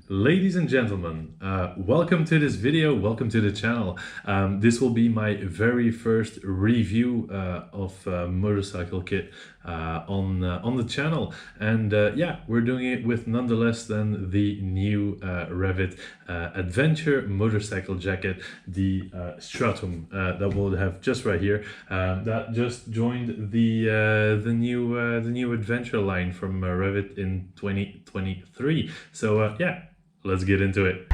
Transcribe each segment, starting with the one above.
Ladies and gentlemen, welcome to this video, welcome to the channel. This will be my very first review of motorcycle kit on the channel, and yeah, we're doing it with none less than the new Rev It Adventure motorcycle jacket, the Stratum that we'll have just right here, that just joined the new adventure line from Rev It in 2023. So yeah. Let's get into it.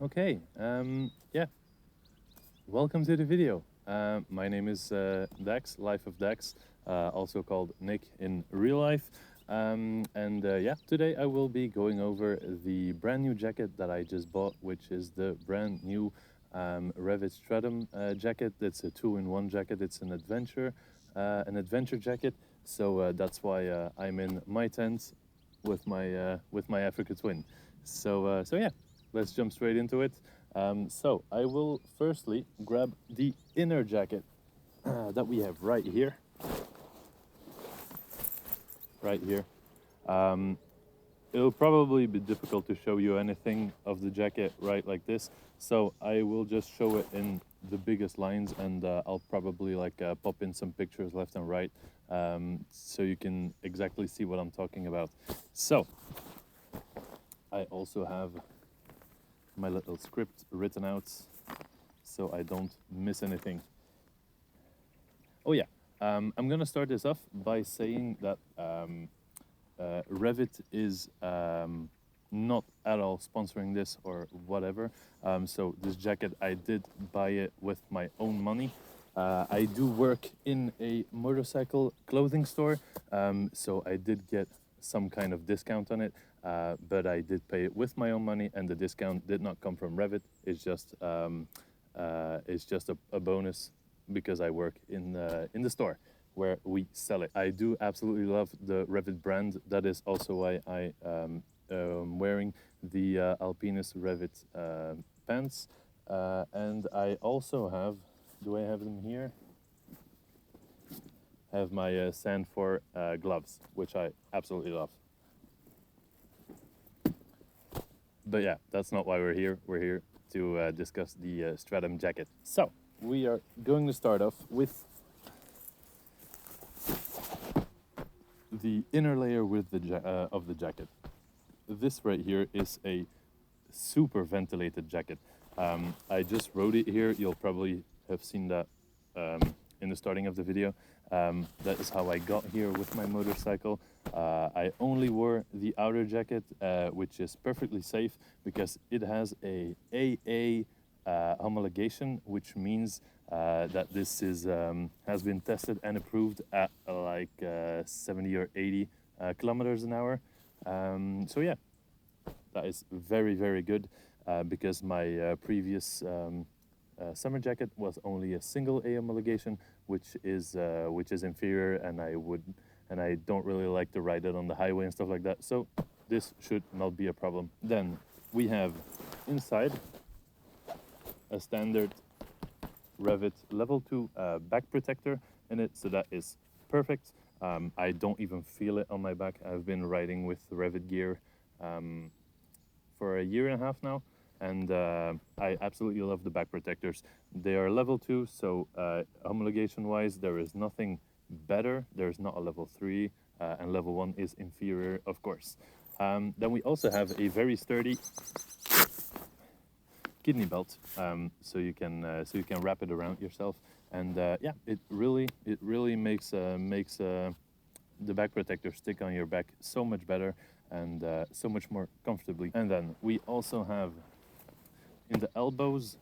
Okay, yeah, welcome to the video. My name is Dax, Life of Dax, also called Nick in real life. Yeah, today I will be going over the brand new jacket that I just bought, which is the brand new Rev It Stratum jacket. It's a 2-in-1 jacket. It's an adventure jacket. So that's why I'm in my tent with my Africa twin. So yeah. Let's jump straight into it. So I will firstly grab the inner jacket that we have right here. It'll probably be difficult to show you anything of the jacket right like this. So I will just show it in the biggest lines, and I'll probably pop in some pictures left and right so you can exactly see what I'm talking about. So I also have my little script written out so I don't miss anything. Oh yeah, I'm gonna start this off by saying that Rev It is not at all sponsoring this or whatever. So this jacket, I did buy it with my own money. I do work in a motorcycle clothing store, so I did get some kind of discount on it, but I did pay it with my own money, and the discount did not come from Rev It. It's just a bonus because I work in the store where we sell it. I do absolutely love the Rev It brand. That is also why I am wearing the Alpinist Rev It pants, and I also have. Do I have them here? Have my Sand4 gloves, which I absolutely love. But yeah, that's not why we're here. We're here to discuss the Stratum jacket. So we are going to start off with the inner layer with of the jacket. This right here is a super ventilated jacket. I just wrote it here. You'll probably have seen that in the starting of the video. That is how I got here with my motorcycle. I only wore the outer jacket, which is perfectly safe because it has a AA homologation, which means that this is has been tested and approved at 70 or 80 kilometers an hour. So yeah, that is very, very good because my previous summer jacket was only a single A homologation, which is inferior, and I don't really like to ride it on the highway and stuff like that. So this should not be a problem. Then we have inside a standard Rev It level 2 back protector in it, so that is perfect. I don't even feel it on my back. I've been riding with Rev It gear for a year and a half now, and I absolutely love the back protectors. They are level 2, so homologation wise there is nothing better. There's not a level 3, and level 1 is inferior, of course. Then we also have a very sturdy kidney belt, so you can wrap it around yourself and yeah, it really makes the back protector stick on your back so much better and so much more comfortably. And then we also have in the elbows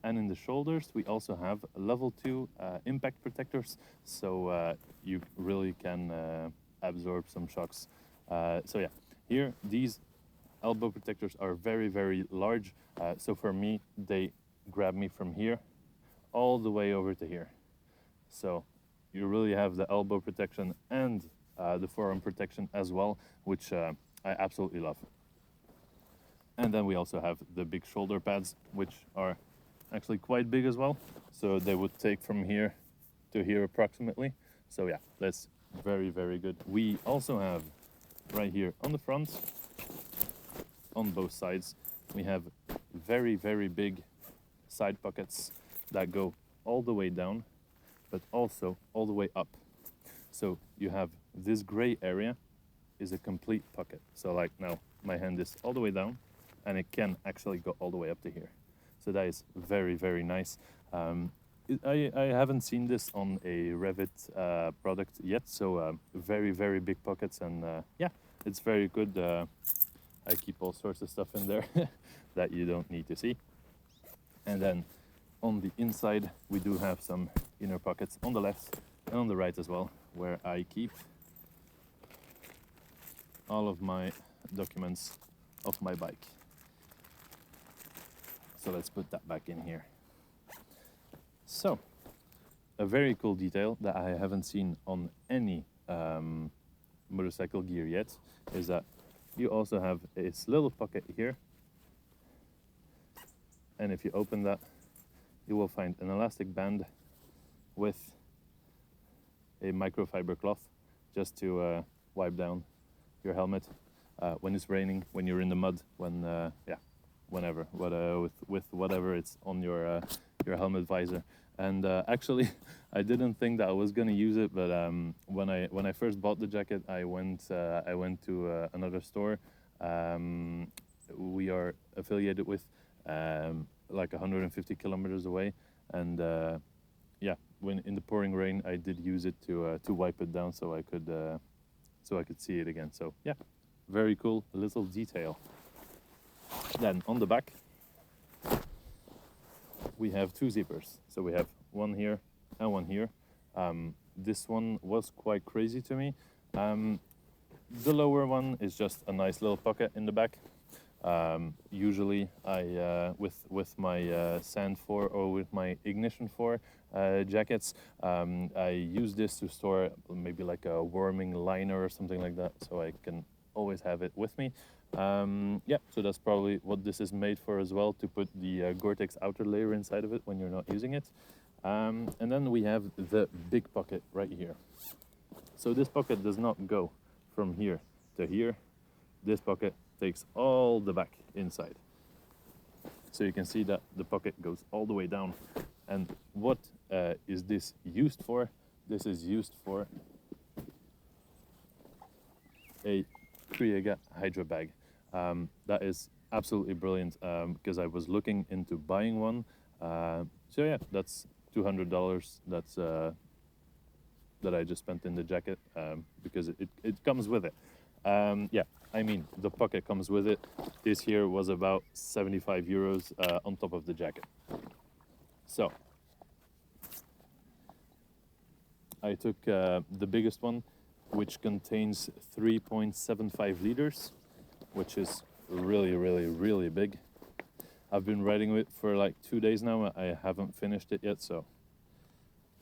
and in the shoulders, we also have level 2 impact protectors, so you really can absorb some shocks. So yeah, here these elbow protectors are very large. So for me, they grab me from here all the way over to here. So you really have the elbow protection and the forearm protection as well, which I absolutely love. And then we also have the big shoulder pads, which are actually quite big as well. So they would take from here to here approximately. So yeah, that's very good. We also have right here on the front, on both sides, we have very big side pockets that go all the way down, but also all the way up. So you have this gray area is a complete pocket. So like now my hand is all the way down and it can actually go all the way up to here. So that is very nice. I haven't seen this on a Rev It product yet, so very big pockets, and yeah, it's very good. I keep all sorts of stuff in there that you don't need to see. And then on the inside, we do have some inner pockets on the left and on the right as well, where I keep all of my documents of my bike. So let's put that back in here. So, a very cool detail that I haven't seen on any motorcycle gear yet is that you also have this little pocket here. And if you open that, you will find an elastic band with a microfiber cloth just to wipe down your helmet when it's raining, when you're in the mud, when yeah, whenever, with whatever it's on your helmet visor. And actually, I didn't think that I was gonna use it, but when I first bought the jacket, I went to another store we are affiliated with, like 150 kilometers away, and yeah, when in the pouring rain, I did use it to wipe it down so I could see it again. So yeah, very cool little detail. Then on the back, we have two zippers. So we have one here and one here. This one was quite crazy to me. The lower one is just a nice little pocket in the back. Usually I, with my Sand 4 or with my Ignition 4 jackets, I use this to store maybe like a warming liner or something like that, so I can always have it with me. Yeah, so that's probably what this is made for as well, to put the Gore-Tex outer layer inside of it when you're not using it. And then we have the big pocket right here. So this pocket does not go from here to here. This pocket takes all the back inside. So you can see that the pocket goes all the way down. And what is this used for? This is used for a Kriega Hydra bag. That is absolutely brilliant, because I was looking into buying one. So yeah, that's $200. That's that I just spent in the jacket, because it comes with it. Yeah, I mean, the pocket comes with it. This here was about 75 euros on top of the jacket. So I took the biggest one, which contains 3.75 liters, which is really big. I've been riding with it for like 2 days now. I haven't finished it yet, so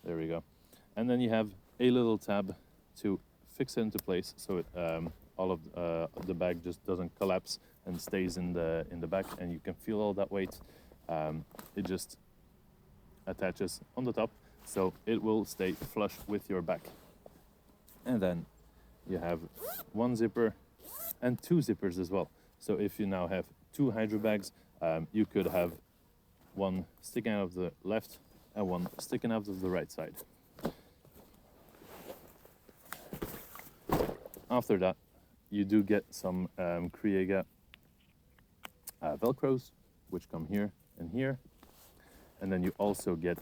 there we go. And then you have a little tab to fix it into place, so it, all of the bag just doesn't collapse and stays in the back, and you can feel all that weight. It just attaches on the top, so it will stay flush with your back. And then you have one zipper and two zippers as well. So if you now have two Hydro bags, you could have one sticking out of the left and one sticking out of the right side. After that, you do get some Kriega Velcros, which come here and here. And then you also get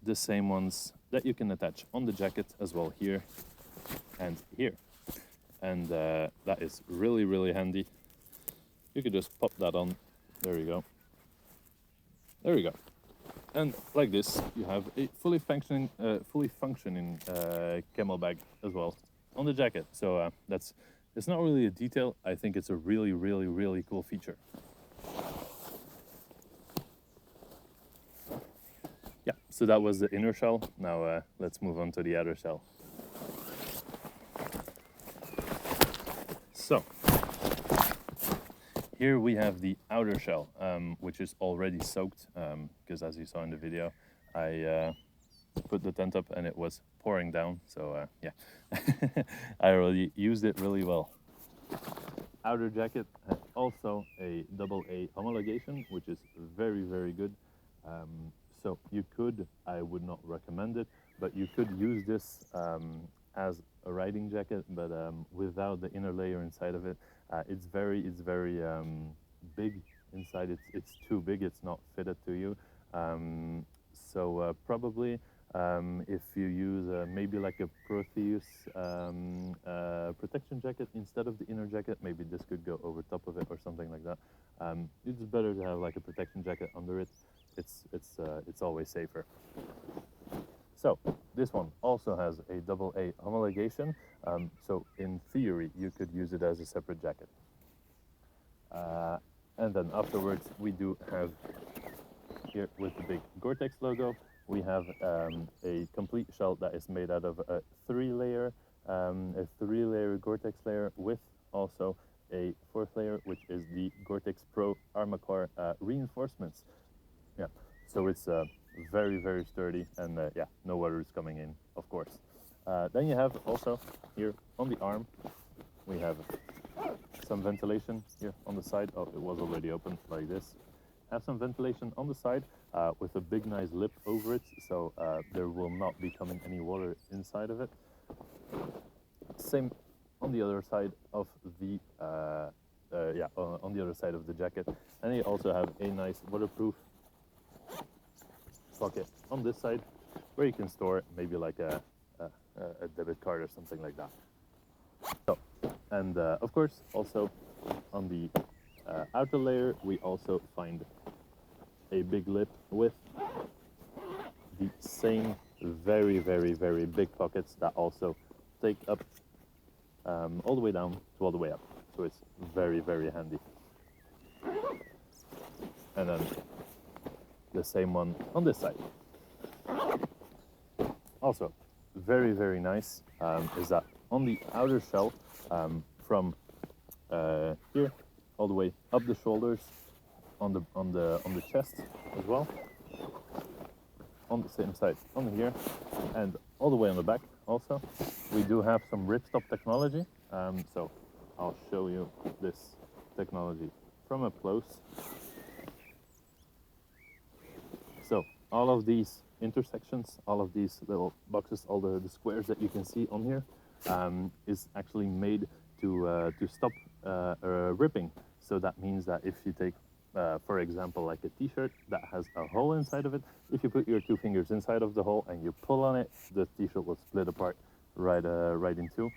the same ones that you can attach on the jacket as well here and here. And that is really, really handy. You could just pop that on. There you go. There you go. And like this, you have a fully functioning camel bag as well on the jacket. So it's not really a detail. I think it's a really, really, really cool feature. Yeah, so that was the inner shell. Now let's move on to the outer shell. So here we have the outer shell, which is already soaked, because as you saw in the video, I put the tent up and it was pouring down. So yeah, I already used it really well. Outer jacket has also a AA homologation, which is very, very good. So you could, I would not recommend it, but you could use this as a riding jacket, but without the inner layer inside of it. It's very big inside. It's too big. It's not fitted to you. So probably if you use maybe like a Proteus protection jacket instead of the inner jacket, maybe this could go over top of it or something like that. It's better to have like a protection jacket under it. It's always safer. So this one also has a AA homologation. So in theory, you could use it as a separate jacket. And then afterwards, we do have here with the big Gore-Tex logo, we have a complete shell that is made out of a three-layer Gore-Tex layer with also a fourth layer, which is the Gore-Tex Pro Armacore reinforcements. Yeah, so it's very, very sturdy, and yeah, no water is coming in, of course. Then you have also here on the arm, we have some ventilation here on the side. Oh, it was already open like this. Have some ventilation on the side with a big nice lip over it, so there will not be coming any water inside of it. Same on the other side of the on the other side of the jacket, and you also have a nice waterproof pocket on this side where you can store maybe like a debit card or something like that. So, and of course also on the outer layer we also find a big lip with the same very big pockets that also take up all the way down to all the way up. So it's very handy. And then the same one on this side. Also very nice is that on the outer shell from here all the way up the shoulders, on the chest as well, on the same side on here, and all the way on the back also, we do have some ripstop technology. So I'll show you this technology from up close. So all of these intersections, all of these little boxes, all the squares that you can see on here is actually made to stop ripping. So that means that if you take, for example, like a t-shirt that has a hole inside of it, if you put your two fingers inside of the hole and you pull on it, the t-shirt will split apart right in two.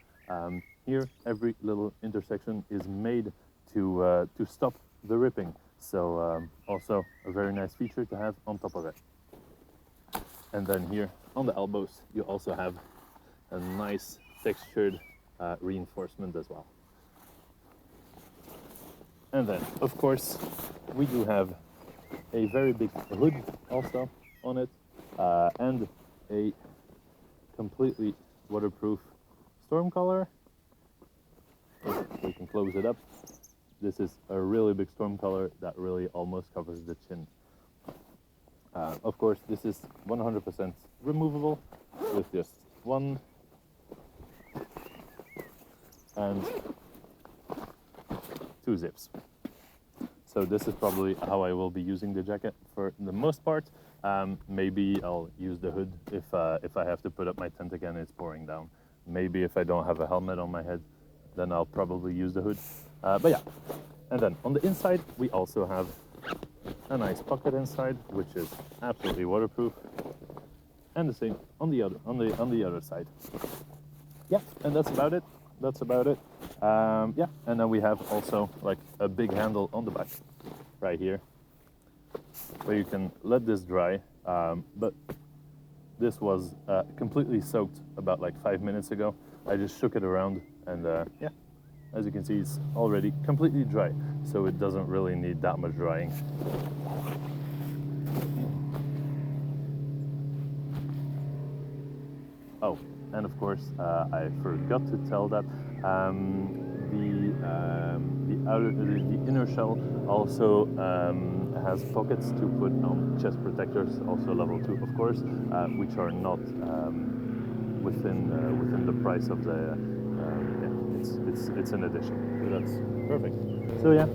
Here, every little intersection is made to stop the ripping. So also a very nice feature to have on top of it. And then here on the elbows, you also have a nice textured reinforcement as well. And then, of course, we do have a very big hood also on it, and a completely waterproof storm collar. We can close it up. This is a really big storm collar that really almost covers the chin. Of course, this is 100% removable with just one and two zips. So this is probably how I will be using the jacket for the most part. Maybe I'll use the hood if I have to put up my tent again and it's pouring down. Maybe if I don't have a helmet on my head, then I'll probably use the hood. But yeah, and then on the inside we also have a nice pocket inside, which is absolutely waterproof. and the same on the other side. Yeah, and that's about it. Yeah, and then we have also like a big handle on the back right here where you can let this dry, but this was completely soaked about like 5 minutes ago. I just shook it around, and yeah, as you can see, it's already completely dry, so it doesn't really need that much drying. Oh, and of course, I forgot to tell that the inner shell also has pockets to put on chest protectors, also level 2, of course, which are not within the price of the. Yeah, it's an addition. So that's perfect. So yeah,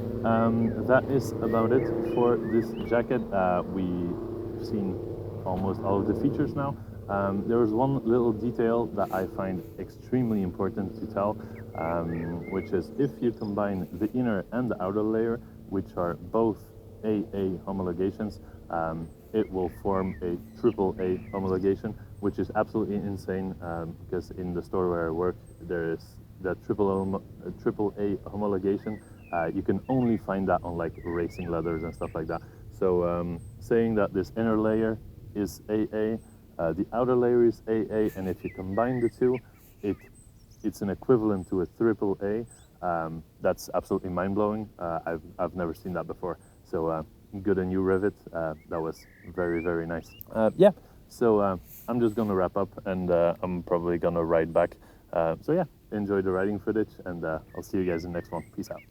that is about it for this jacket. We've seen almost all of the features now. There was one little detail that I find extremely important to tell, which is if you combine the inner and the outer layer, which are both AA homologations, it will form a AAA homologation, which is absolutely insane because in the store where I work, there is the AAA homologation. You can only find that on like racing leathers and stuff like that. So saying that this inner layer is AA, the outer layer is AA, and if you combine the two, it's an equivalent to a AAA. That's absolutely mind-blowing. I've never seen that before. So good on you, Rev It. That was very, very nice. Yeah, so I'm just gonna wrap up, and I'm probably gonna ride back. So yeah, enjoy the riding footage, and I'll see you guys in the next one. Peace out.